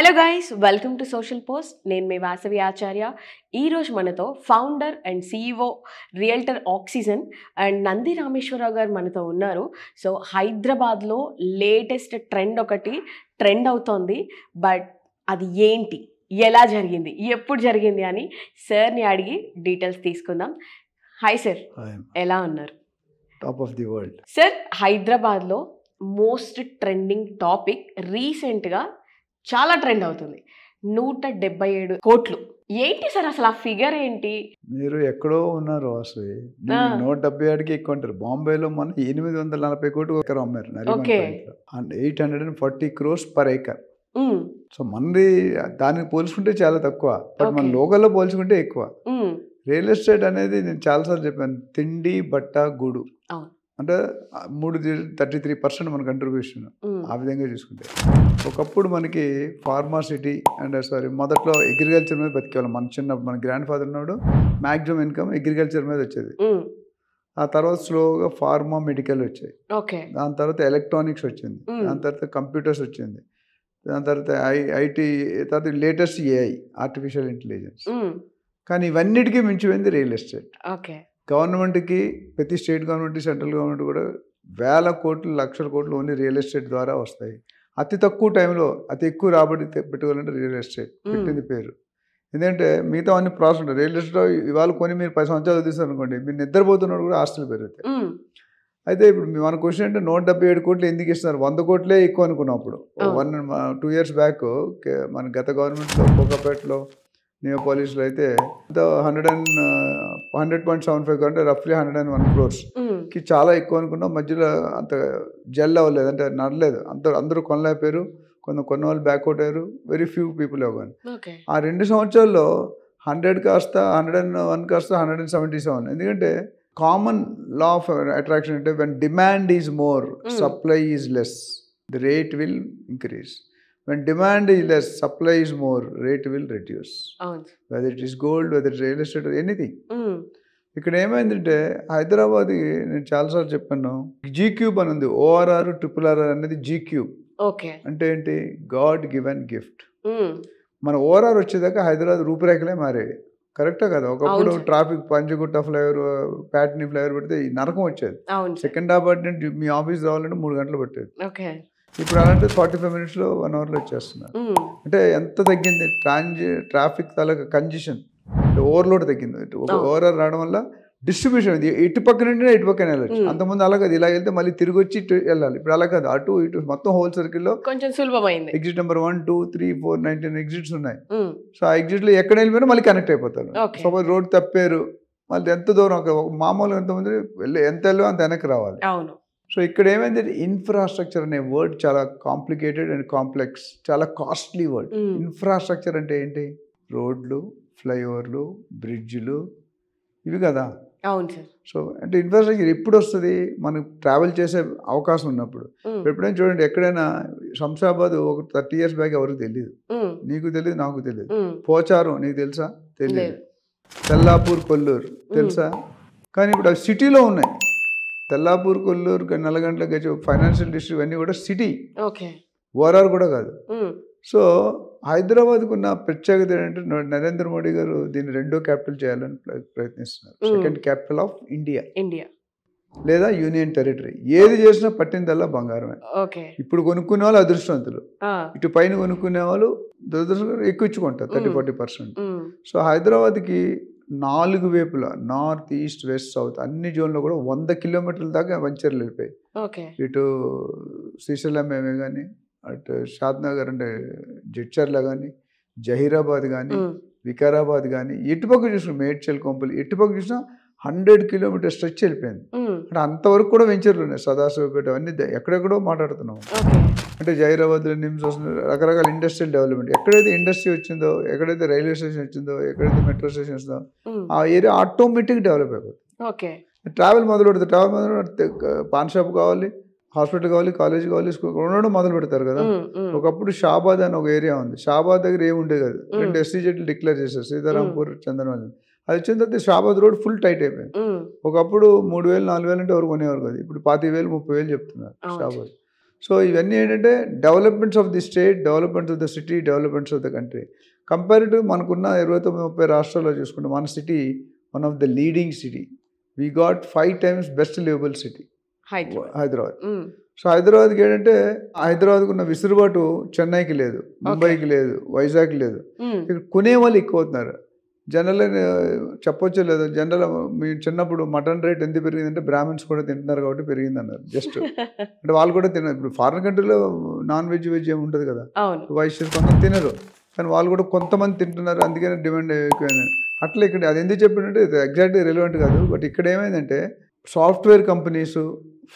Hello guys, welcome to social post. నేను మీ వాసవి ఆచార్య. ఈరోజు మనతో founder and CEO realtor oxygen and Nandi Rameshwar Rao గారు మనతో ఉన్నారు. సో హైదరాబాద్లో లేటెస్ట్ ట్రెండ్ ఒకటి ట్రెండ్ అవుతోంది. బట్ అది ఏంటి, ఎలా జరిగింది, ఎప్పుడు జరిగింది అని సార్ని అడిగి డీటెయిల్స్ తీసుకుందాం. హాయ్ సార్, ఎలా ఉన్నారు? Top of the world. Sir, హైదరాబాద్లో మోస్ట్ ట్రెండింగ్ టాపిక్ రీసెంట్గా చాలా ట్రెండ్ అవుతుంది, 177 కోట్లు. ఏంటి సార్ అసలు ఆ ఫిగర్ ఏంటి? మీరు ఎక్కడో ఉన్నారు అసలు. 177కి ఎక్కువ అంటారు. బాంబేలో మన 840 కోట్లు ఎకరం అమ్మారు. 840 crores per acre. సో మనది దానికి పోల్చుకుంటే చాలా తక్కువ, బట్ మన లోకల్లో పోల్చుకుంటే ఎక్కువ. రియల్ ఎస్టేట్ అనేది నేను చాలాసార్లు చెప్పాను, తిండి బట్ట గూడు అంటే 33% మన కంట్రిబ్యూషన్. ఆ విధంగా చూసుకుంటే ఒకప్పుడు మనకి ఫార్మాసిటీ అండ్ మొదట్లో అగ్రికల్చర్ మీద బతికేవాళ్ళం. మన చిన్నప్పుడు మన గ్రాండ్ ఫాదర్ ఉన్నాడు, మ్యాక్సిమం ఇన్కమ్ అగ్రికల్చర్ మీద వచ్చేది. ఆ తర్వాత స్లోగా ఫార్మా మెడికల్ వచ్చాయి, దాని తర్వాత ఎలక్ట్రానిక్స్ వచ్చింది, దాని తర్వాత కంప్యూటర్స్ వచ్చింది, దాని తర్వాత ఐటీ, తర్వాత లేటెస్ట్ AI ఆర్టిఫిషియల్ ఇంటెలిజెన్స్. కానీ ఇవన్నిటికీ మించిపోయింది రియల్ ఎస్టేట్. గవర్నమెంట్కి, ప్రతి స్టేట్ గవర్నమెంట్, సెంట్రల్ గవర్నమెంట్ కూడా వేల కోట్లు, లక్షల కోట్లు ఓన్లీ రియల్ ఎస్టేట్ ద్వారా వస్తాయి. అతి తక్కువ టైంలో అతి ఎక్కువ రాబడి పెట్టుకోవాలంటే రియల్ ఎస్టేట్ పెట్టింది పేరు. ఎందుకంటే మిగతా అన్ని ప్రాసెస్ ఉంటాయి. రియల్ ఎస్టేట్ ఇవాళ కొని మీరు 10 సంవత్సరాలు తీస్తారు అనుకోండి, మీరు నిద్రపోతున్నప్పుడు కూడా ఆస్తులు పెరుగుతాయి. అయితే ఇప్పుడు మన క్వశ్చన్ అంటే 177 కోట్లు ఎందుకు ఇస్తున్నారు? 100 కోట్లే ఎక్కువ అనుకున్నప్పుడు 2 years బ్యాక్ మన గత గవర్నమెంట్లో కోకాపేటలో, నియోపాలిస్లో అయితే 100.75 అంటే రఫ్లీ 101 crores చాలా ఎక్కువ అనుకున్నాం. మధ్యలో అంత జెల్ అవ్వలేదు, అంటే నడలేదు, అందరూ కొనలేకపోయారు. కొన్న వాళ్ళు బ్యాక్అవుట్ అయ్యారు, వెరీ ఫ్యూ పీపుల్ అవ్వగాని. ఆ 2 సంవత్సరాల్లో 100 కాస్త 101 కాస్త 177. ఎందుకంటే కామన్ లా ఆఫ్ అట్రాక్షన్ అంటే when demand is more, supply is less, the rate will increase. When demand is less, supply is more, rate will reduce. Whether it is gold, whether it is real estate or anything. ఇక్కడ ఏమైందంటే హైదరాబాద్ నేను చాలాసార్లు చెప్పాను, G-Cube అని ఉంది. ORR అనేది G-Cube అంటే ఏంటి? God given gift. మన ORR వచ్చేదాకా హైదరాబాద్ రూపురేఖలే మారేవి. కరెక్టా కదా? ఒకప్పుడు traffic Panjagutta flyover, Patny flyover పెడితే ఈ నరకం వచ్చేది. సెకండ్ అపార్ట్మెంట్ మీ ఆఫీస్ రావాలంటే 3 గంటలు పట్టేది. ఇప్పుడు అలాంటి 45 minutesలో 1 hourలో వచ్చేస్తున్నారు. అంటే ఎంత తగ్గింది ట్రాఫిక్ తాలూకా కంజెషన్, ఓవర్లోడ్ తగ్గింది. ORR రావడం వల్ల డిస్ట్రిబ్యూషన్ ఇటు పక్కన నుండి ఇటు పక్కన వెళ్ళచ్చు. అంతకుముందు అలా కాదు, ఇలా వెళ్తే మళ్ళీ తిరిగి వచ్చి ఇటు వెళ్ళాలి. ఇప్పుడు అలా కాదు, అటు ఇటు మొత్తం హోల్ సర్కిల్లో కొంచెం సులభమైంది. ఎగ్జిట్ నెంబర్ 1, 2, 3, 4, 19 ఎగ్జిట్స్ ఉన్నాయి. సో ఆ ఎగ్జిట్లో ఎక్కడ వెళ్ళిపోయినా మళ్ళీ కనెక్ట్ అయిపోతారు. సపోజ్ రోడ్ తప్పారు, మళ్ళీ ఎంత దూరం, మామూలుగా ఎంతమంది ఎంత వెళ్ళో అంత వెనక్కి రావాలి. సో ఇక్కడ ఏమైంది, ఇన్ఫ్రాస్ట్రక్చర్ అనే వర్డ్ చాలా కాంప్లికేటెడ్ అండ్ కాంప్లెక్స్, చాలా కాస్ట్లీ వర్డ్. ఇన్ఫ్రాస్ట్రక్చర్ అంటే ఏంటి? రోడ్లు, ఫ్లైఓవర్లు, బ్రిడ్జ్లు, ఇవి కదా. సో అంటే ఇన్ఫ్రాస్ట్రక్చర్ ఎప్పుడు వస్తుంది? మనకు ట్రావెల్ చేసే అవకాశం ఉన్నప్పుడు. ఎప్పుడైనా చూడండి, ఎక్కడైనా శంషాబాద్ ఒక 30 years బ్యాక్ ఎవరికి తెలియదు, నీకు తెలియదు, నాకు తెలియదు. పోచారం నీకు తెలుసా? తెలియదు. తెల్లాపూర్, కొల్లూరు తెలుసా? కానీ ఇప్పుడు అవి సిటీలో ఉన్నాయి. తెల్లాపూర్, కొల్లూరు, నల్లగండ్ల, గజ, ఫైనాన్షియల్ డిస్ట్రిక్ట్ ఇవన్నీ కూడా సిటీ, ORR కూడా కాదు. సో హైదరాబాద్కు ఉన్న ప్రత్యేకత ఏంటంటే, నరేంద్ర మోడీ గారు దీన్ని 2వ క్యాపిటల్ చేయాలని ప్రయత్నిస్తున్నారు. సెకండ్ క్యాపిటల్ ఆఫ్ ఇండియా లేదా యూనియన్ టెరిటరీ. ఏది చేసినా పట్టిందల్లా బంగారమే. ఇప్పుడు కొనుక్కునే వాళ్ళు అదృష్టవంతులు, ఇటు పైన కొనుక్కునే వాళ్ళు దురదృష్టం ఎక్కువ ఇచ్చుకుంటారు, 30-40%. సో హైదరాబాద్కి 4 వైపులా, నార్త్, ఈస్ట్, వెస్ట్, సౌత్ అన్ని జోన్లో కూడా 100 kilometers దాకా వెంచర్లు వెళ్ళిపోయాయి. ఇటు శ్రీశైలం ఏమే కానీ, అటు షాద్నగర్ అంటే జడ్చర్ల కానీ, జహీరాబాద్ కానీ, వికారాబాద్ కానీ, ఎటుపక్క చూసినా మేడ్చల్, కొంపలు, ఎటుపక్క చూసినా 100 kilometers స్ట్రెచ్ వెళ్ళిపోయింది. అంటే అంతవరకు కూడా వెంచర్లు ఉన్నాయి. సదాశివపేట అన్ని ఎక్కడెక్కడో మాట్లాడుతున్నాం. అంటే జహీరాబాద్లో నిమ్స్ వస్తుంది, రకరకాల ఇండస్ట్రియల్ డెవలప్మెంట్. ఎక్కడైతే ఇండస్ట్రీ వచ్చిందో, ఎక్కడైతే రైల్వే స్టేషన్ వచ్చిందో, ఎక్కడైతే మెట్రో స్టేషన్ వస్తుందో ఆ ఏరియా ఆటోమేటిక్ డెవలప్ అయిపోతుంది. ట్రావెల్ మొదలు పెడతారు, పాన్ షాప్ కావాలి, హాస్పిటల్ కావాలి, కాలేజ్ కావాలి, స్కూల్ ఉండడం మొదలు పెడతారు కదా. ఒకప్పుడు షాబాద్ అని ఒక ఏరియా ఉంది. షాబాద్ దగ్గర ఏముండే కదా, 2 SEZలు డిక్లేర్ చేశారు, సీతారాంపూర్, చందనవల్లి. అది వచ్చిన తర్వాత షాబాద్ రోడ్ ఫుల్ టైట్ అయిపోయింది. ఒకప్పుడు 3,000, 4,000 అంటే ఎవరు కొనేవారు కదా, ఇప్పుడు 25,000, 30,000 చెప్తున్నారు షాబాద్. సో ఇవన్నీ ఏంటంటే developments of the state, developments of the city, developments of the country. Comparative మనకున్న 29-30 రాష్ట్రాల్లో చూసుకుంటే మన city one of the leading city. We got 5 times best liveable city Hyderabad. So హైదరాబాద్కి ఏంటంటే హైదరాబాద్కి ఉన్న విసురుబాటు చెన్నైకి లేదు, ముంబైకి లేదు, వైజాగ్ లేదు. ఇక్కడ కొనే వాళ్ళు ఎక్కువ అవుతున్నారు. జనరల్ చెప్పొచ్చో లేదు, జనరల్ మీ చిన్నప్పుడు మటన్ రేట్ ఎందుకు పెరిగిందంటే బ్రాహ్మిన్స్ కూడా తింటున్నారు కాబట్టి పెరిగింది అన్నారు. జస్ట్ అంటే వాళ్ళు కూడా తినరు. ఇప్పుడు ఫారిన్ కంట్రీలో నాన్ వెజ్ ఏమి ఉంటుంది కదా, వైశ్యులు కొంతమంది తినరు, కానీ వాళ్ళు కూడా కొంతమంది తింటున్నారు, అందుకని డిమాండ్ ఎక్కువైంది. అట్లా ఇక్కడ అది ఎందుకు చెప్పినట్టే ఎగ్జాక్ట్గా రిలవెంట్ కాదు. బట్ ఇక్కడ ఏమైందంటే సాఫ్ట్వేర్ కంపెనీసు,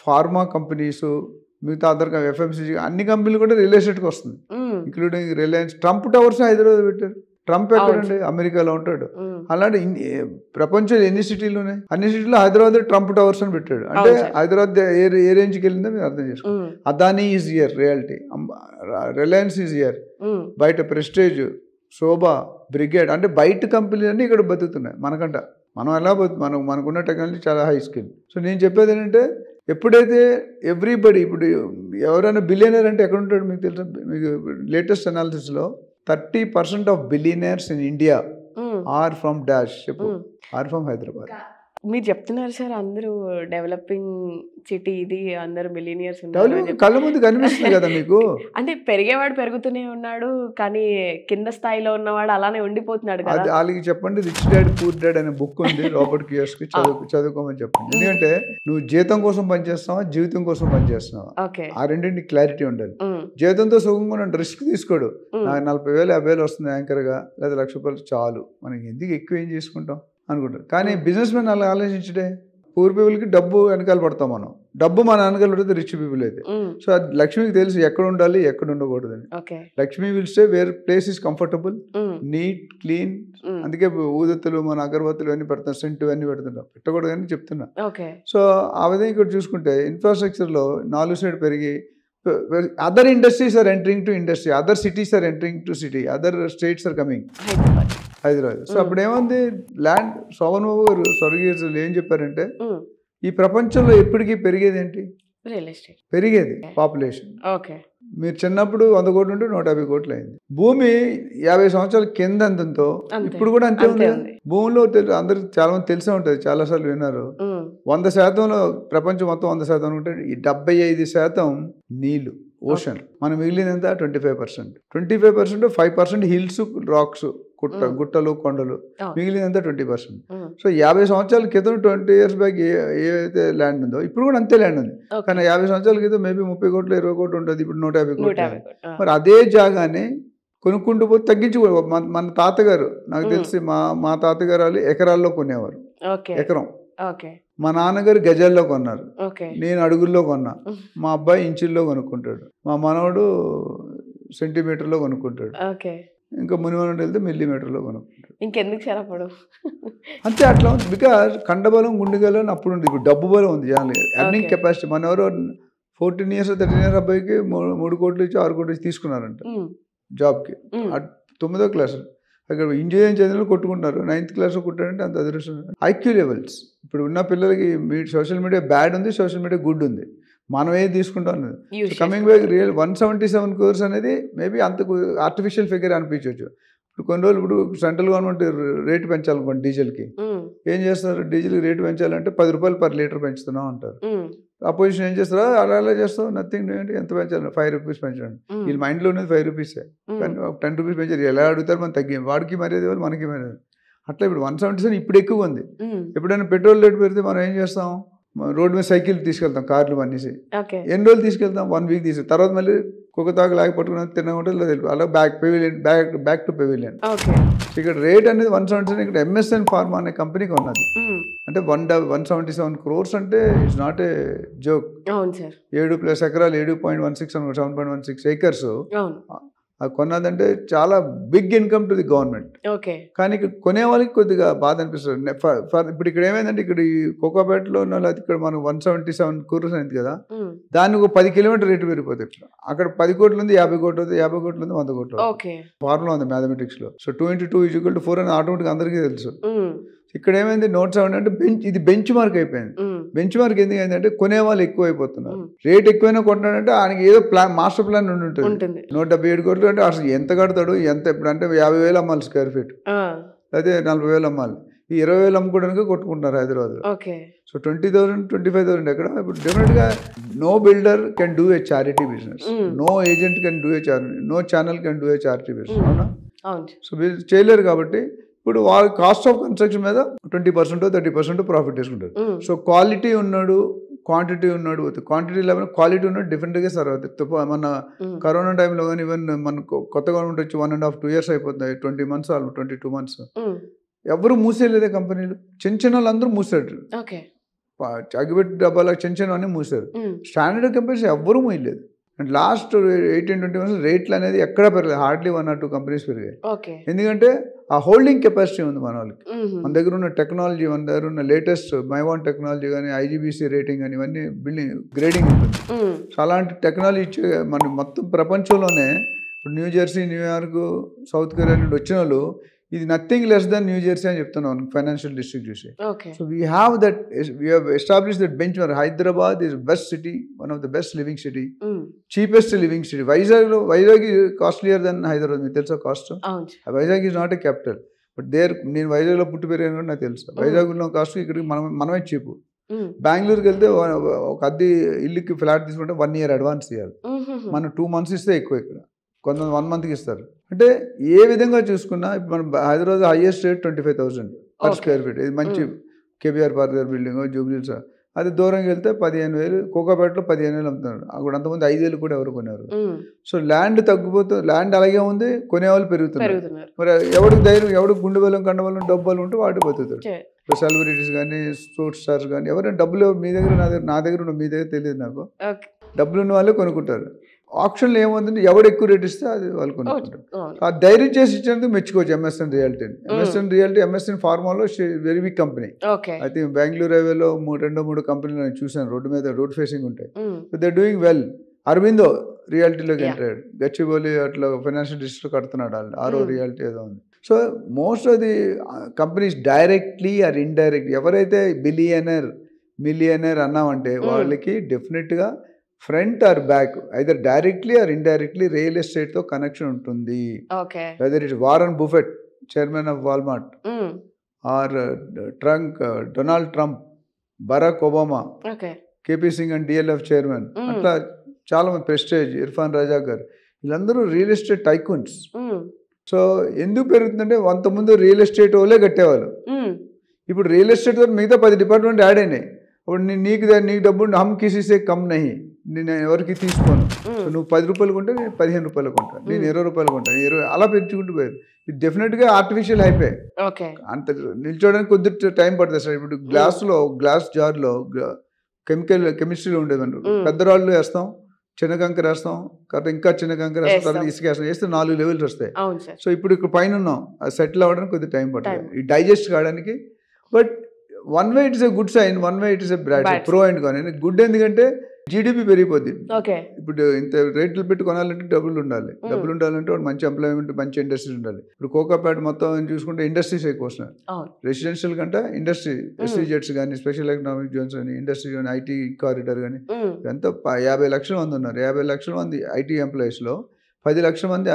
ఫార్మా కంపెనీసు, మిగతా అదర్ ఎఫ్ఎంసీజీ అన్ని కంపెనీలు కూడా రియల్ ఎస్టేట్కి వస్తుంది, including Reliance. Trump towers Hyderabad పెట్టారు. ట్రంప్ ఎక్కడండి? అమెరికాలో ఉంటాడు. అలాంటి ప్రపంచంలో ఎన్ని సిటీలు ఉన్నాయి? అన్ని సిటీలో హైదరాబాద్ ట్రంప్ టవర్స్ అని పెట్టాడు. అంటే హైదరాబాద్ ఏ రేంజ్కి వెళ్ళిందో మీరు అర్థం చేసుకోండి. Adani is year reality, Reliance is year, బయట ప్రెస్టేజ్, శోభా, బ్రిగేడ్ అంటే బయట కంపెనీలు అన్నీ ఇక్కడ బతుకుతున్నాయి. మనకంట మనం ఎలా మనకున్న టెక్నాలజీ చాలా హై స్కిల్. సో నేను చెప్పేది ఏంటంటే ఎప్పుడైతే ఎవ్రీబడి, ఇప్పుడు ఎవరైనా బిలియనర్ అంటే ఎక్కడ ఉంటాడు మీకు తెలుసా? మీకు లేటెస్ట్ అనాలిసిస్లో 30% of billionaires in India are from dash, చెప్పు, ఆర్ ఫ్రమ్ హైదరాబాద్. మీరు చెప్తున్నారు సార్ అందరూ డెవలపింగ్ సిటీ ఇది, అందరూ బిలియనియర్స్ కళ్ళ ముందు కనిపిస్తుంది కదా మీకు. అంటే పెరిగేవాడు పెరుగుతూనే ఉన్నాడు, కానీ కింద స్థాయిలో ఉన్నవాడు అలానే ఉండిపోతున్నాడు కదా. వాళ్ళకి చెప్పండి, రిచ్ డాడ్ పూర్ డాడ్ అనే బుక్ ఉంది రాబర్ట్ కియోస్కి, చదువుకోమని చెప్పండి. ఎందుకంటే నువ్వు జీతం కోసం పనిచేస్తున్నావా, జీవితం కోసం పనిచేస్తున్నావా, ఆ రెండింటికి క్లారిటీ ఉండాలి. జీతంతో సుఖంగా రిస్క్ తీసుకోడు. నాకు 40,000 50,000 వస్తుంది యాంకర్గా, లేదా ₹1,00,000 చాలు, మనకి ఎందుకు ఎక్కువ ఏం చేసుకుంటాం అనుకుంటారు. కానీ బిజినెస్ మ్యాన్ అలా ఆలోచించడే. పూర్ పీపుల్కి డబ్బు వెనకాల పడతాం మనం, డబ్బు మన వెనకాల పడితే రిచ్ పీపుల్ అయితే. సో అది లక్ష్మికి తెలుసు ఎక్కడ ఉండాలి ఎక్కడ ఉండకూడదని. Lakshmi will stay where place is comfortable, neat, clean. అందుకే ఊదత్తులు, మన అగరబత్తులు అన్నీ పెడతాం, సెంట్ అన్నీ పెడుతుంటాం, పెట్టకూడదు అని చెప్తున్నా. సో ఆ విధంగా ఇక్కడ చూసుకుంటే ఇన్ఫ్రాస్ట్రక్చర్లో 4 సైడ్ పెరిగి, other industries are entering to industry, other cities are entering to city, other states are coming Hyderabad. So అప్పుడు ఏముంది, ల్యాండ్. శోభన్ బాబు గారు స్వర్గీయులు ఏం చెప్పారంటే, ఈ ప్రపంచంలో ఎప్పటికీ పెరిగేది ఏంటి? Real estate. పెరిగేది పాపులేషన్. మీరు చిన్నప్పుడు 100 కోట్లు ఉంటే 150 కోట్లు అయింది. భూమి 50 సంవత్సరాల కింద అంతంతో ఇప్పుడు కూడా అంతే ఉంది. భూమిలో అందరికి చాలా మంది తెలిసే ఉంటుంది, చాలా సార్లు విన్నారు. 100%లో ప్రపంచం మొత్తం 100% అనుకుంటే 75% నీళ్లు, ఓషన్. మనం మిగిలినంత 25%. 25% 5% హిల్స్, రాక్స్, గుట్టలు, కొండలు, మిగిలినంత 20%. సో 50 సంవత్సరాల క్రితం 20 years బ్యాక్ ఏదైతే ల్యాండ్ ఉందో ఇప్పుడు కూడా అంతే ల్యాండ్ ఉంది. కానీ 50 సంవత్సరాల క్రితం మేబీ 30 కోట్లు 20 కోట్లు ఉంటుంది, ఇప్పుడు 150 కోట్లు. మరి అదే జాగాని కొనుక్కుంటూ పోతే తగ్గించుకో. మన తాతగారు, నాకు తెలిసి మా తాతగారు వాళ్ళు ఎకరాల్లో కొనేవారు, ఎకరం. మా నాన్నగారు గజాల్లో కొన్నారు, నేను అడుగుల్లో కొన్నా, మా అబ్బాయి ఇంచుల్లో కొనుక్కుంటాడు, మా మనవడు సెంటీమీటర్లో కొనుక్కుంటాడు, ఇంకా మునిమనుడు వెళ్తే మిల్లీమీటర్లో కొనుక్కుంటాడు. ఇంకెందుకు సరపడు అంతే. అట్లా ఉంది. బికాజ్ కండబలం, గుండెబలం అప్పుడు ఉంది, ఇప్పుడు డబ్బు బలం ఉంది. జనాలు ఎర్నింగ్ కెపాసిటీ. మన ఎవరో 14 years 13 years అబ్బాయికి 3 కోట్లు ఇచ్చి 6 కోట్లు ఇచ్చి తీసుకున్నారంట జాబ్కి. 9వ క్లాస్ అక్కడ ఇంజనీరింగ్ చదివిన కొట్టుకుంటున్నారు, 9th క్లాస్లో కొట్టారంటే అంత అదృష్టం. ఐక్యూ లెవెల్స్ ఇప్పుడు ఉన్న పిల్లలకి సోషల్ మీడియా బ్యాడ్ ఉంది, సోషల్ మీడియా గుడ్ ఉంది. మనం ఏది తీసుకుంటాం అన్నది. కమింగ్ బ్యాక్ రియల్ 177 crores అనేది మేబీ అంత ఆర్టిఫిషియల్ ఫిగర్ అనిపించవచ్చు. ఇప్పుడు కొన్ని రోజులు ఇప్పుడు సెంట్రల్ గవర్నమెంట్ రేటు పెంచాలనుకోండి డీజిల్కి, ఏం చేస్తారు? డీజిల్ రేటు పెంచాలంటే ₹10 per liter పెంచుతున్నాం అంటారు. అపోజిషన్ ఏం చేస్తారా, అలా చేస్తావు, నథింగ్. ఏంటి ఎంత పెంచాలి? ₹5 పెంచండి. వీళ్ళ మైండ్లో ఉన్నది ₹5, కానీ ₹10 పెంచారు. ఎలా అడుగుతారు? మనం తగ్గి, వాడికి మర్యాద ఇవ్వాలి, మనకి మర్యాద. అట్లా ఇప్పుడు 177 ఇప్పుడు ఎక్కువ ఉంది. ఎప్పుడైనా పెట్రోల్ రేటు పెడితే మనం ఏం చేస్తాం? రోడ్డు మీద సైకిల్ తీసుకెళ్తాం, కార్లు అన్నేసి. ఎన్ని రోజులు తీసుకెళ్తాం? 1 week తీసుకెళ్తాం. తర్వాత మళ్ళీ కుక్కతాకు లాగి పట్టుకుని తినకుండా అలా బ్యాక్ టు పెవిలియన్. ఇక్కడ రేట్ అనేది 177. ఇక్కడ MSN Pharma అనే కంపెనీకి ఉన్నది. అంటే 177 crores అంటే ఇట్స్ నాట్ ఏ జోక్. 7+ ఎకరాలు, 7.16 7.16 acres అది కొన్నదంటే చాలా big income to the government. కానీ ఇక్కడ కొనే వాళ్ళకి కొద్దిగా బాధ అనిపిస్తుంది. ఇప్పుడు ఇక్కడ ఏమైందంటే, ఇక్కడ ఈ కోకాపేటలో ఉన్న ఇక్కడ మనకు 177 crores అయింది కదా, దానికి ఒక 10 kilometer రేటు పెరిగిపోతుంది. అక్కడ 10 కోట్లు ఉంది, 50 కోట్లు ఉంది, 50 కోట్లు ఉంది, 100 కోట్లు. ఫార్ములా ఉంది మ్యాథమెటిక్స్ లో. సో 2 × 2 = 4 అని ఆటోమేటిక్ అందరికీ తెలుసు. ఇక్కడ ఏమైంది, 107 అంటే ఇది బెంచ్ మార్క్ అయిపోయింది. బెంచ్ మార్క్ ఎందుకు ఏంటంటే కొనే వాళ్ళు ఎక్కువ అయిపోతున్నారు. రేట్ ఎక్కువైనా కొంటాడంటే ఆయనకి ఏదో ప్లాన్, మాస్టర్ ప్లాన్ ఉంటుంది. 177 కోట్లు అంటే అసలు ఎంత కడతాడు, ఎంత ఇప్పుడు అంటే 50,000 అమ్మాలి స్క్వేర్ ఫీట్, అదే 40,000 అమ్మాలి, ఈ 20,000 అమ్ముకోవడానికి కొట్టుకుంటున్నారు హైదరాబాద్. సో 20,000 25,000 ఎక్కడ. ఇప్పుడు డెఫినెట్గా no builder can do a charity business, no agent can do a charity, no channel can do a charity business. అవునా? సో వీళ్ళు చేయలేరు కాబట్టి ఇప్పుడు వాళ్ళ కాస్ట్ ఆఫ్ కన్స్ట్రక్షన్ మీద 20% 30% ప్రాఫిట్ తీసుకుంటారు. సో క్వాలిటీ ఉన్నాడు, క్వాంటిటీ ఉన్నాడు, క్వాంటిటీ లెవెల్ క్వాలిటీ ఉన్నాడు డిఫరెంట్గా సర్వ్ అవుతుంది. మన కరోనా టైంలో కానీ ఈవెన్ మన కొత్త గవర్నమెంట్ వచ్చి 1.5 2 years అయిపోతుంది, 20 months 22 months ఎవరు మూసేయలేదే కంపెనీలు. చిన్న వాళ్ళందరూ మూసారు, అగ్గిపెట్టి డబ్బాల చిన్న అన్నీ మూసారు. స్టాండర్డ్ కంపెనీస్ ఎవ్వరూ మూయలేదు. అండ్ లాస్ట్ 18-20 months రేట్లు అనేది ఎక్కడ పెరగలేదు, హార్డ్లీ 1 or 2 కంపెనీస్ పెరిగాయి. ఎందుకంటే ఆ హోల్డింగ్ కెపాసిటీ ఉంది మన వాళ్ళకి. మన దగ్గర ఉన్న టెక్నాలజీ, మన దగ్గర ఉన్న లేటెస్ట్ మైవాన్ టెక్నాలజీ కానీ, ఐజీబీసీ రేటింగ్ కానీ, ఇవన్నీ బిల్డింగ్ గ్రేడింగ్ ఉంటుంది. సో అలాంటి టెక్నాలజీ ఇచ్చే మన మొత్తం ప్రపంచంలోనే ఇప్పుడు న్యూజెర్సీ, న్యూయార్క్, సౌత్ కొరియా నుండి వచ్చిన వాళ్ళు ఇది నథింగ్ లెస్ దెన్ న్యూజెర్సీ అని చెప్తున్నాను ఫైనాన్షియల్ డిస్ట్రిక్ట్ చూసి. So we have that, we have establish that benchmark. Hyderabad is best city, one of the best living city, cheapest living city. Vizag costlier than Hyderabad. మీకు తెలుసా cost? Vizag is not a capital, but నేను వైజాగ్లో పుట్టి పెరిగాను కూడా నాకు తెలుసు. వైజాగ్లో కాస్ట్ ఇక్కడికి మనమే చీపు. బెంగళూరుకి వెళ్తే ఒక అద్దె ఇల్లుకి ఫ్లాట్ తీసుకుంటే 1 year అడ్వాన్స్ ఇవ్వాలి, మనం 2 months ఇస్తే ఎక్కువ. ఇక్కడ కొంతమంది 1 monthకి ఇస్తారు. అంటే ఏ విధంగా చూసుకున్నా ఇప్పుడు మనం Hyderabad highest rate 25,000 per square feet. ఇది మంచి కేబీఆర్ పార్క్ బిల్డింగ్, జూబ్లీస్. అది దూరంగా వెళ్తే 15,000, కోకాపేటలో 15,000 అమ్ముతున్నారు. అక్కడ అంతమంది 5,000 కూడా ఎవరు కొన్నారు. సో ల్యాండ్ తగ్గిపోతే, ల్యాండ్ అలాగే ఉంది, కొనేవాళ్ళు పెరుగుతున్నారు. మరి ఎవరికి ధైర్యం, ఎవరికి గుండె బలం, కండబలం, డబ్బులు ఉంటే వాటి బతుకుతారు. సెలబ్రిటీస్ కానీ, స్పోర్ట్స్ స్టార్స్ కానీ, ఎవరైనా డబ్బులు మీ దగ్గర, నా దగ్గర ఉన్న, మీ దగ్గర తెలియదు నాకు, డబ్బులు ఉన్న వాళ్ళే కొనుక్కుంటారు. ఆప్షన్లు ఏమవుతుందంటే ఎవడు ఎక్కువ రేట్ ఇస్తే అది వాళ్ళు కొనుక్కుంటారు. ఆ ధైర్యం చేసి ఇచ్చినందుకు మెచ్చుకోవచ్చు ఎంఎస్ఎన్ రియాలిటీని. ఎంఎస్ఎన్ ఫార్మాలో వెరీ బిగ్ కంపెనీ. అయితే బెంగళూరు హైవేలో 2-3 కంపెనీలు నేను చూశాను, రోడ్డు మీద, రోడ్ ఫేసింగ్ ఉంటాయి. They doing well. అరవిందో రియాలిటీలోకి ఎంటర్ అయ్యాడు, గచ్చిబౌలి అట్లా ఫైనాన్షియల్ డిస్ట్రిక్ట్ కడుతున్నాడు వాళ్ళు, ఆరో రియాలిటీ ఏదో ఉంది. So most of the companies directly or indirect, ఎవరైతే మిలియనర్ అన్నామంటే వాళ్ళకి డెఫినెట్గా front or back, either directly or indirectly real estate తో కనెక్షన్ ఉంటుంది. Whether it Warren Buffett, chairman of Walmart, or Donald Trump, Barack Obama, KP Singh and DLF chairman, అట్లా చాలా మంది, prestige, Irfan రాజా గారు, వీళ్ళందరూ రియల్ ఎస్టేట్ టైకూన్స్. సో ఎందుకు పెరుగుతుందంటే అంతకుముందు real estate వాళ్ళే కట్టేవాళ్ళు, ఇప్పుడు రియల్ ఎస్టేట్ తో మిగతా 10 డిపార్ట్మెంట్ యాడ్ అయినాయి. ఇప్పుడు నీకు డబ్బు హమ్ కిసీసే కమ్ నహి, నేను ఎవరికి తీసుకోను. సో నువ్వు 10 రూపాయలు కొంటే నేను 15 రూపాయలు కొంటాను, నేను 20 రూపాయలు కొంటాను, 20 అలా పెంచుకుంటూ పోయారు. ఇది డెఫినెట్గా ఆర్టిఫిషియల్ అయిపోయాయి. అంత నిల్చోడానికి కొద్ది టైం పడుతుంది సార్. ఇప్పుడు గ్లాస్ జార్లో కెమిస్ట్రీలో ఉండేదండి, పెద్ద రాళ్ళు వేస్తాం, చిన్న కంకర వేస్తాం, కాబట్టి ఇంకా చిన్న కంకర వేస్తాం, తర్వాత ఇసుక వేస్తాం, వేస్తే 4 levels వస్తాయి. సో ఇప్పుడు ఇక్కడ పైన ఉన్నాం, అది సెటిల్ అవ్వడానికి కొద్దిగా టైం పడుతుంది, ఈ డైజెస్ట్ కావడానికి. But one way it is a good sign, one way it is a bad, pro and con. Good ఎందుకంటే జీడిపి పెరిగిపోద్ది. ఇప్పుడు ఇంత రేట్లు పెట్టి కొనాలంటే డబ్బులు ఉండాలి, డబ్బులు ఉండాలంటే మంచి ఎంప్లాయ్మెంట్, మంచి ఇండస్ట్రీస్ ఉండాలి. ఇప్పుడు కోకాపేట మొత్తం చూసుకుంటే ఇండస్ట్రీస్ ఎక్కువ వస్తున్నాయి, రెసిడెన్షియల్ కంటే ఇండస్ట్రీ, SEZs కానీ, స్పెషల్ ఎకనామిక్ జోన్స్ కానీ, ఇండస్ట్రీ కానీ, ఐటీ కారిడార్ కానీ, ఎంత 50 లక్షల మంది ఉన్నారు. 50 లక్షల మంది ఐటీ ఎంప్లాయీస్లో 10 లక్షల మంది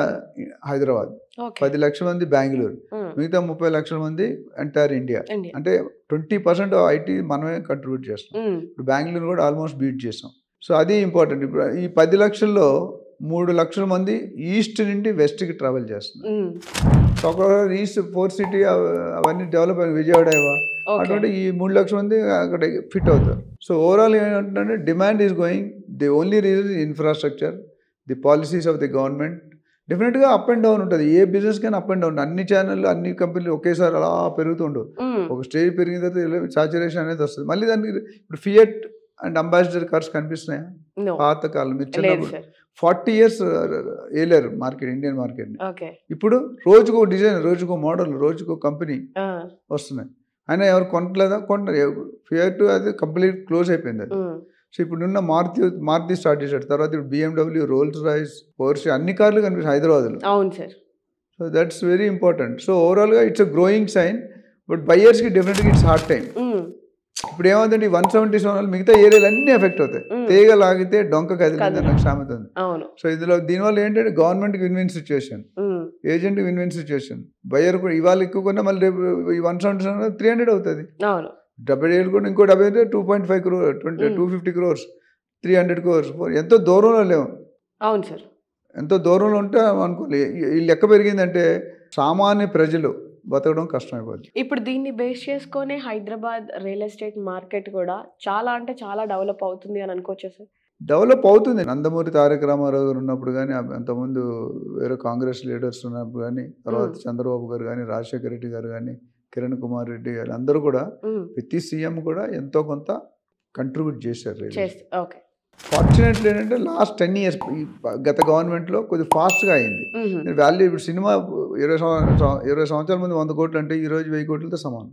హైదరాబాద్, 10 లక్షల మంది బెంగళూరు, మిగతా 30 లక్షల మంది ఎంటైర్ ఇండియా. అంటే 20% ఐటీ మనమే కంట్రిబ్యూట్ చేస్తాం. ఇప్పుడు బెంగళూరు కూడా ఆల్మోస్ట్ బీట్ చేస్తాం. సో అది ఇంపార్టెంట్. ఇప్పుడు ఈ 10 లక్షల్లో 3 లక్షల మంది ఈస్ట్ నుండి వెస్ట్కి ట్రావెల్ చేస్తున్నారు. సో ఒక ఈస్ట్ 4 సిటీ అవన్నీ డెవలప్ అయిన, విజయవాడ అటువంటి ఈ 3 లక్షల మంది అక్కడ ఫిట్ అవుతారు. సో ఓవరాల్ ఏంటంటే demand is going, the only reason infrastructure, the policies of the government. డెఫినెట్గా అప్ అండ్ డౌన్ ఉంటుంది, ఏ బిజినెస్ కైనా అప్ అండ్ డౌన్. అన్ని ఛానళ్ళు, అన్ని కంపెనీలు ఒకేసారి అలా పెరుగుతుండవు. ఒక స్టేజ్ పెరిగిన తర్వాత సాచురేషన్ అనేది వస్తుంది. మళ్ళీ దానికి ఇప్పుడు ఫియట్ అండ్ అంబాసిడర్ కార్స్ కనిపిస్తున్నాయా? పాతకాలం మీరు చిన్నప్పుడు 40 years Yeleru market, Indian market. ఇప్పుడు రోజుకో డిజైన్, రోజుకో మోడల్, రోజుకో కంపెనీ వస్తున్నాయి. అయినా ఎవరు కొనట్లేదా? కొంటారు. ఫియట్ అది కంప్లీట్ క్లోజ్ అయిపోయింది అది. సో ఇప్పుడున్న మారుతి స్టార్ట్ చేశాడు, తర్వాత ఇప్పుడు BMW, రోల్స్ రాయిస్, పోర్షే, అన్ని కార్లు కనిపిస్తాయి హైదరాబాద్లో. అవును sir. So that's very important. So ఓవరాల్గా it's a growing sign, but బయర్స్కి డెఫినెట్గా ఇట్స్ హార్డ్ టైం. ఇప్పుడు ఏమవుతుంది 177 మిగతా ఏరియాలు అన్నీ ఎఫెక్ట్ అవుతాయి. తీగ లాగితే డొంక కదిలింది అన్న సామెత ఉంది. సో ఇందులో దీనివల్ల ఏంటంటే గవర్నమెంట్కి win-win situation, agent win-win situation, buyer కూడా ఇవాళ ఎక్కువ కొన్నా మళ్ళీ రేపు ఈ 177 300 అవుతుంది. 77 కూడా ఇంకో 70 అయితే 2.5 crore 250 crores 300 crores ఎంతో దూరంలో లేవు. అవును సార్, ఎంతో దూరంలో ఉంటే అనుకోవాలి. ఈ లెక్క పెరిగిందంటే సామాన్య ప్రజలు బతకడం కష్టమైపోతుంది. ఇప్పుడు దీన్ని బేస్ చేసుకొని హైదరాబాద్ రియల్ ఎస్టేట్ మార్కెట్ కూడా చాలా అంటే చాలా డెవలప్ అవుతుంది అని అనుకోవచ్చు సార్. డెవలప్ అవుతుంది. నందమూరి తారక రామారావు గారు ఉన్నప్పుడు కానీ, అంతకుముందు వేరే కాంగ్రెస్ లీడర్స్ ఉన్నప్పుడు కానీ, తర్వాత చంద్రబాబు గారు కానీ, రాజశేఖర రెడ్డి గారు కానీ, కిరణ్ కుమార్ రెడ్డి గారు అందరూ కూడా ప్రతి సీఎం కూడా ఎంతో కొంత కంట్రిబ్యూట్ చేశారు. ఫార్చునేట్లీ ఏంటంటే లాస్ట్ 10 years గత గవర్నమెంట్లో కొద్దిగా ఫాస్ట్గా అయింది. వాల్యూ ఇప్పుడు సినిమా 20 సంవత్సరాల ముందు 100 కోట్లు అంటే ఈ రోజు 1000 కోట్లతో సమానం.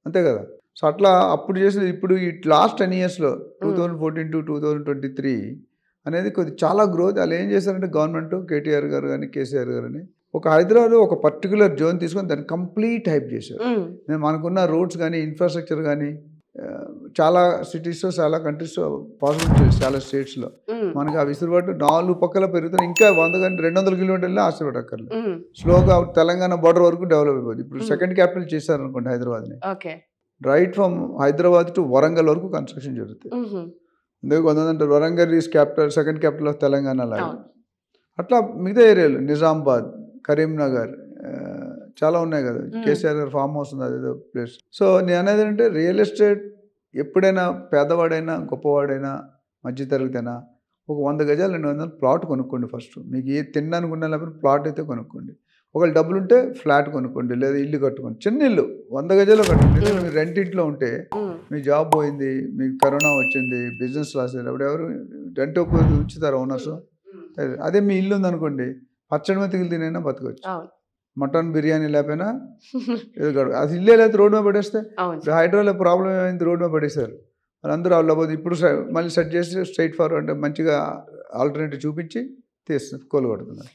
అంతే కదా. సో అట్లా అప్పుడు చేసిన ఇప్పుడు ఈ లాస్ట్ 10 yearsలో 2014 to 2023 అనేది కొద్దిగా చాలా గ్రోత్. వాళ్ళు ఏం చేశారంటే గవర్నమెంట్ కేటీఆర్ గారు కానీ కేసీఆర్ గారు అని ఒక హైదరాబాద్లో ఒక పర్టికులర్ జోన్ తీసుకొని దాన్ని కంప్లీట్ హైప్ చేశారు. మనకున్న రోడ్స్ కానీ ఇన్ఫ్రాస్ట్రక్చర్ కానీ చాలా సిటీస్లో చాలా కంట్రీస్లో పాసిబుల్, చాలా స్టేట్స్లో మనకి ఆ విసురుబాటు 4 పక్కల పెరుగుతుంది. ఇంకా 100 కానీ 200 కిలోమీటర్లే ఆశపడక్కర్లేదు. స్లోగా తెలంగాణ బార్డర్ వరకు డెవలప్ అయిపోతుంది. ఇప్పుడు సెకండ్ క్యాపిటల్ చేశారనుకోండి హైదరాబాద్ని, right from Hyderabad to Warangal వరకు కన్స్ట్రక్షన్ జరుగుతుంది. అందుకే కొంతమంది Warangal is capital, second capital of Telangana లాగా. అట్లా మిగతా ఏరియాలు నిజామాబాద్, కరీంనగర్ చాలా ఉన్నాయి కదా. కేసీఆర్ గారు ఫామ్ హౌస్ ఉంది, అదేదో ప్లేస్. సో నేను అనేది అంటే రియల్ ఎస్టేట్ ఎప్పుడైనా పేదవాడైనా గొప్పవాడైనా మధ్యతరగతి అయినా ఒక 100 గజాలు 200 ప్లాట్ కొనుక్కోండి. ఫస్ట్ మీకు ఏ తినడానికి ఉన్నా లేకపోతే ప్లాట్ అయితే కొనుక్కోండి. ఒకవేళ డబ్బులు ఉంటే ఫ్లాట్ కొనుక్కోండి, లేదా ఇల్లు కట్టుకోండి. చిన్న ఇల్లు 100 గజాలు కట్టండి. మీరు రెంట్ ఇంట్లో ఉంటే మీ జాబ్ పోయింది, మీకు కరోనా వచ్చింది, బిజినెస్ లాస్ అయ్యారు, అప్పుడు ఎవరు రెంట్ ఉంచుతారు ఓనర్స్. అదే మీ ఇల్లు ఉందనుకోండి, పచ్చడి మెతుకులు తినైనా బతకొచ్చు. మటన్ బిర్యానీ లేకపోయినా అది ఇల్లే లేదు రోడ్డు మీద పడేస్తే. హైదరాబాద్లో ప్రాబ్లం ఏమైంది, రోడ్డు మీద పడేశారు. వాళ్ళందరూ వాళ్ళు ఇప్పుడు మళ్ళీ సెట్ చేసి స్ట్రైట్ ఫార్వర్డ్ అంటే మంచిగా ఆల్టర్నేటివ్ చూపించి తీస్తారు, కోలుగొడుతున్నారు.